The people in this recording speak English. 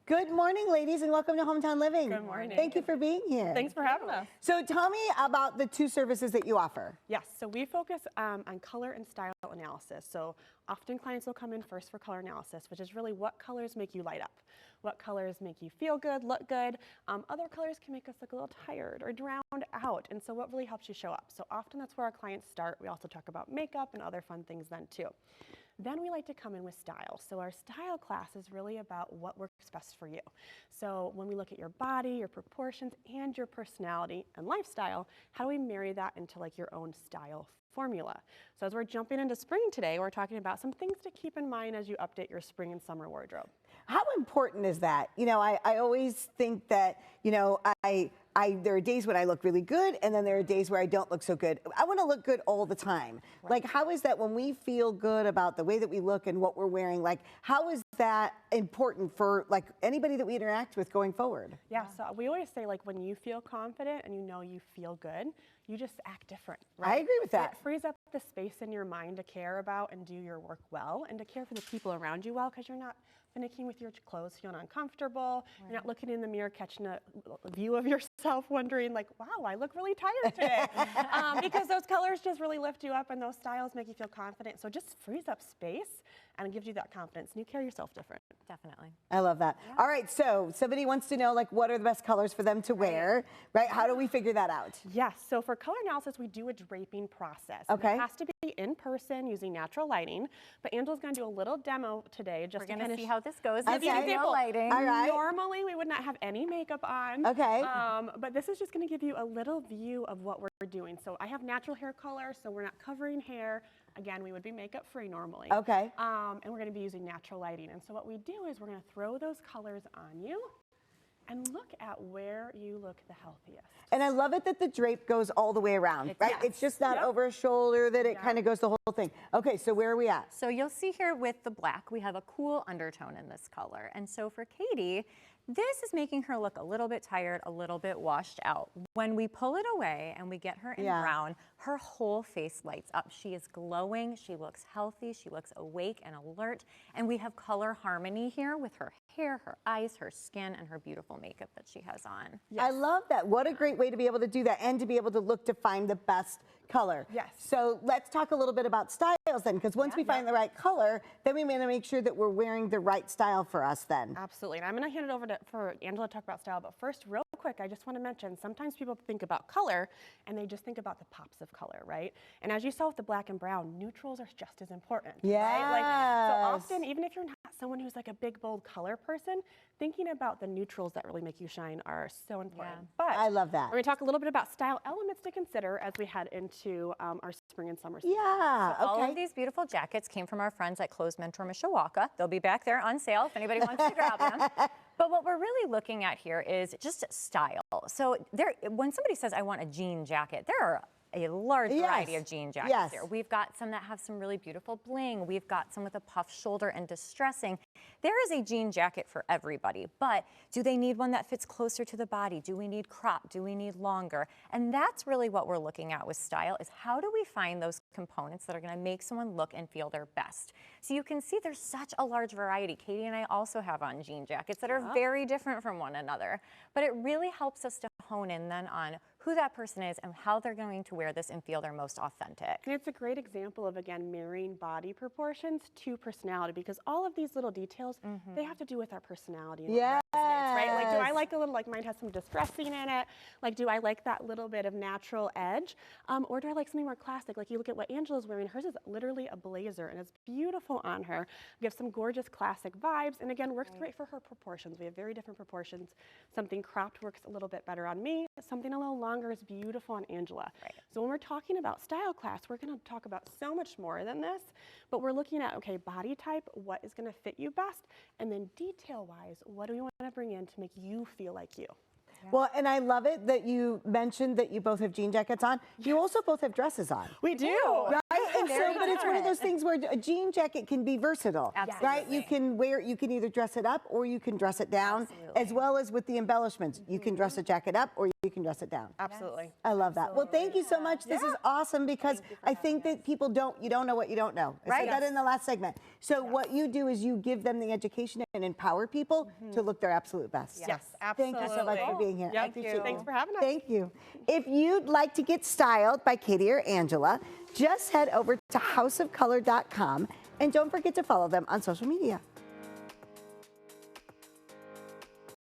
Good morning, ladies, and welcome to Hometown Living. Good morning. Thank you for being here. Thanks for having us. So tell me about the two services that you offer. Yes, so we focus on color and style analysis. So often clients will come in first for color analysis, which is really what colors make you light up, what colors make you feel good, look good. Other colors can make us look a little tired or drowned out, and so what really helps you show up. So often that's where our clients start. We also talk about makeup and other fun things then too. Then we like to come in with style. So our style class is really about what works best for you. So when we look at your body, your proportions, and your personality and lifestyle, how do we marry that into like your own style formula? So as we're jumping into spring today, we're talking about some things to keep in mind as you update your spring and summer wardrobe. How important is that? You know, I always think that, you know, there are days when I look really good, and then there are days where I don't look so good. I want to look good all the time. Right. Like, how is that when we feel good about the way that we look and what we're wearing? Like, how is that important for like anybody that we interact with going forward? Yeah, so we always say like when you feel confident and you know you feel good, you just act different, right? I agree with that. It frees up the space in your mind to care about and do your work well and to care for the people around you well, because you're not finicking with your clothes, feeling uncomfortable. Right. You're not looking in the mirror, catching a view of yourself, wondering like, wow, I look really tired today. Because those colors just really lift you up and those styles make you feel confident. So it just frees up space and gives you that confidence, and you carry yourself different. Definitely. I love that. Yeah. All right, so somebody wants to know like what are the best colors for them to wear, right? How do we figure that out? Yes, so for color analysis, we do a draping process. Okay. It has to be in person using natural lighting, but Angela's gonna do a little demo today just to kind of see how this goes. Okay. No lighting. All right. Normally, we would not have any makeup on. Okay. But this is just gonna give you a little view of what we're doing. So I have natural hair color, so we're not covering hair. Again, we would be makeup free normally. Okay. And we're gonna be using natural lighting. And so what we do is we're gonna throw those colors on you and look at where you look the healthiest. And I love it that the drape goes all the way around, right? Yes. It's just not over a shoulder, that it kind of goes the whole thing. Okay, so where are we at? So you'll see here with the black, we have a cool undertone in this color. And so for Katie, this is making her look a little bit tired, a little bit washed out. When we pull it away and we get her in brown, her whole face lights up. She is glowing, she looks healthy, she looks awake and alert. And we have color harmony here with her hair, her eyes, her skin, and her beautiful makeup that she has on. Yes. I love that. What a great way to be able to do that and to be able to look to find the best color. Yes. So let's talk a little bit about styles then, because once we find the right color, then we want to make sure that we're wearing the right style for us then. Absolutely. And I'm going to hand it over for Angela to talk about style. But first, real quick, I just want to mention, sometimes people think about color and they just think about the pops of color, right? And as you saw with the black and brown, neutrals are just as important. Yes. Right? Like, so often, even if you're not someone who's like a big, bold color person, thinking about the neutrals that really make you shine are so important. Yeah. But I love that. We're going to talk a little bit about style elements to consider as we head into our spring and summer season. Yeah, so all of these beautiful jackets came from our friends at Clothes Mentor Mishawaka. They'll be back there on sale if anybody wants to grab them. But what we're really looking at here is just style. So when somebody says, I want a jean jacket, there are a large variety of jean jackets here. We've got some that have some really beautiful bling. We've got some with a puff shoulder and distressing. There is a jean jacket for everybody, but do they need one that fits closer to the body? Do we need crop? Do we need longer? And that's really what we're looking at with style, is how do we find those components that are gonna make someone look and feel their best? So you can see there's such a large variety. Katie and I also have on jean jackets that are very different from one another, but it really helps us to hone in then on who that person is and how they're going to wear this and feel their most authentic. And it's a great example of, again, mirroring body proportions to personality, because all of these little details, they have to do with our personality. And right? Like, do I like a little, like mine has some distressing in it? Like, do I like that little bit of natural edge? Or do I like something more classic? Like, you look at what Angela's wearing. Hers is literally a blazer, and it's beautiful on her. Gives some gorgeous classic vibes, and again, works great for her proportions. We have very different proportions. Something cropped works a little bit better on me. Something a little longer is beautiful on Angela. Right. So when we're talking about style class, we're going to talk about so much more than this, but we're looking at, okay, body type, what is going to fit you best, and then detail-wise, what do we want to bring in to make you feel like you? Well, and I love it that you mentioned that you both have jean jackets on. You also both have dresses on. We do. Right? And Very so, but it's one of different. those things where a jean jacket can be versatile. Right? You can wear, you can either dress it up or you can dress it down, Absolutely. as well as with the embellishments. You can dress a jacket up or you can dress it down. Absolutely. I love that. Well, thank you so much. This is awesome because I think that people you don't know what you don't know. I Right. said that in the last segment. So what you do is you give them the education and empower people to look their absolute best. Yes, Thank you so much for being here. Yep. I appreciate Thanks you. for having us. Thank you. If you'd like to get styled by Katie or Angela, just head over to houseofcolor.com and don't forget to follow them on social media.